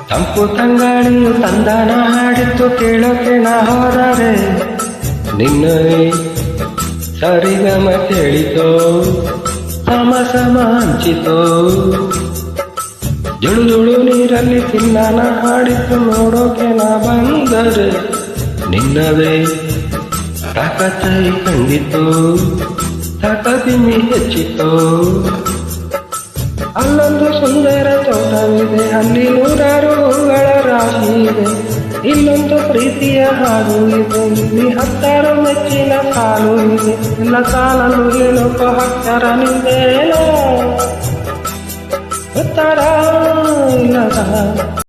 ತಂಪು ತಂಗಾಳಿಯು ತಂದಾನ ಹಾಡಿತ್ತು ಕೇಳೋಕೆ ನಾ ಹೋದರೆ ನಿನ್ನ ಸರಿಗಮ ಕೇಳಿತೋ ಸಮ ಸಮ ಹಂಚಿತೋ ಜುಳು ಜುಳು ನೀರಲ್ಲಿ ತಿನ್ನಾನ ಹಾಡಿತ್ತು ನೋಡೋಕೆ ನಾ ಬಂದರೆ ನಿನ್ನವೇ ತಾಕತ್ತೈ ಕಂಡಿತು ತಾಕತಿಮಿ ಹೆಚ್ಚಿತೋ ಅಲ್ಲೊಂದು ಸುಂದರ ತೋಟವಿದೆ, ಅಲ್ಲಿ ನೂರಾರು ಹೂಗಳ ರಾಶಿ ಇದೆ. ಇಲ್ಲೊಂದು ಪ್ರೀತಿಯ ಹಾಡು ಇದೆ, ಇಲ್ಲಿ 10 ಮೆಚ್ಚಿನ ಸಾಲು ಇದೆ. ಎಲ್ಲ ಸಾಲಲು ಹೇಳೋಕ ಹತ್ತರ ನಿಂದೇನೋ ಉತ್ತರ ಇಲ್ಲದ